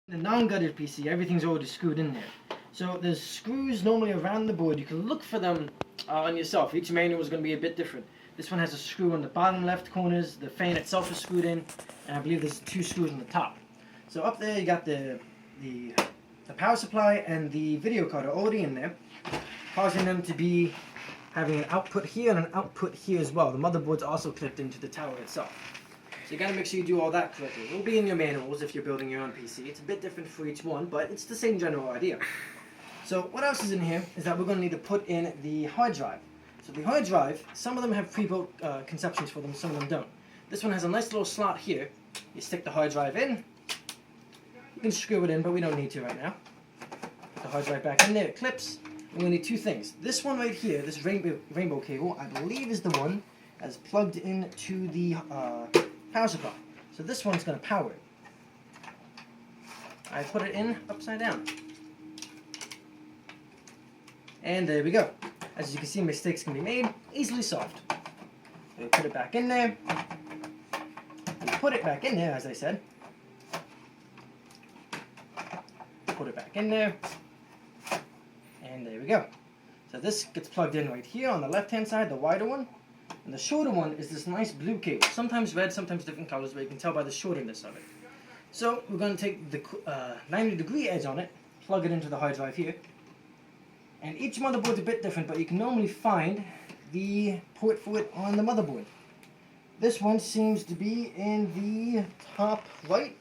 The non-gutted PC, everything's already screwed in there. So there's screws normally around the board. You can look for them on yourself. Each manual is going to be a bit different. This one has a screw on the bottom left corners. The fan itself is screwed in, and I believe there's 2 screws on the top. So up there you got the power supply and the video card are already in there, causing them to be having an output here and an output here as well. The motherboard's also clipped into the tower itself. So you got to make sure you do all that correctly. It will be in your manuals if you're building your own PC. It's a bit different for each one, but it's the same general idea. So what else is in here is that we're going to need to put in the hard drive. So the hard drive, some of them have pre-built conceptions for them, some of them don't. This one has a nice little slot here. You stick the hard drive in. You can screw it in, but we don't need to right now. Put the hard drive back in there. It clips. We're going to need 2 things. This one right here, this rainbow cable, I believe is the one that's plugged into the power supply. So this one's going to power it. I put it in upside down. And there we go. As you can see, mistakes can be made, easily solved. We put it back in there. We put it back in there, as I said. Put it back in there. And there we go. So this gets plugged in right here on the left-hand side, the wider one. And the shorter one is this nice blue cable. Sometimes red, sometimes different colors, but you can tell by the shortness of it. So we're going to take the 90-degree edge on it, plug it into the hard drive here. And each motherboard's a bit different, but you can normally find the port for it on the motherboard. This one seems to be in the top right.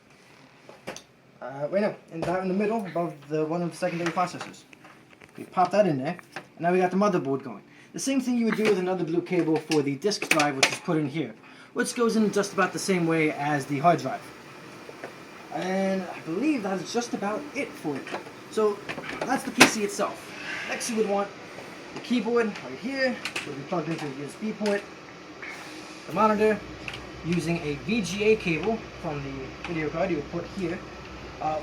Wait, no, down in the middle, above the one of the secondary processors. We pop that in there, and now we got the motherboard going. The same thing you would do with another blue cable for the disk drive, which is put in here, which goes in just about the same way as the hard drive. And I believe that's just about it for it. So that's the PC itself. Next you would want the keyboard right here, which will be plugged into the USB port, the monitor, using a VGA cable from the video card you would put here.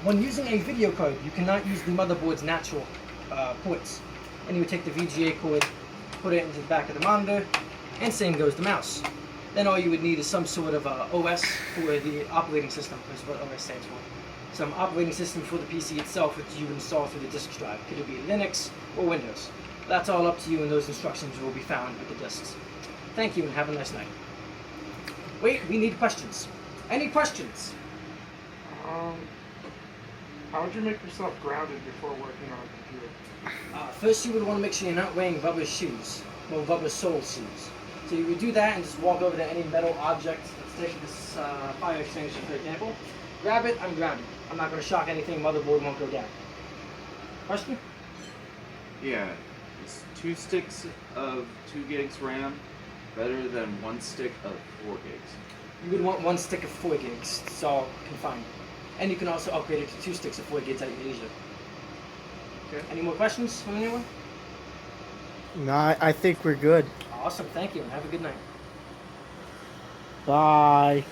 When using a video card, you cannot use the motherboard's natural ports. And you would take the VGA cord, put it into the back of the monitor, and same goes the mouse. Then all you would need is some sort of OS for the operating system, is what OS stands for. Some operating system for the PC itself, which you install through the disk drive. Could it be Linux or Windows? That's all up to you, and those instructions will be found with the disks. Thank you, and have a nice night. Wait, we need questions. Any questions? How would you make yourself grounded before working on a computer? First, you would want to make sure you're not wearing rubber shoes, or rubber sole shoes. So you would do that and just walk over to any metal object. Let's take this fire extinguisher, for example. Grab it, I'm grounded. I'm not going to shock anything, motherboard won't go down. Question? Yeah, is 2 sticks of 2 gigs RAM better than 1 stick of 4 gigs? You would want 1 stick of 4 gigs, it's all confined. And you can also upgrade it to 2 sticks of 4 gigs at your leisure. Okay. Any more questions from anyone? No, I think we're good. Awesome, thank you, and have a good night. Bye.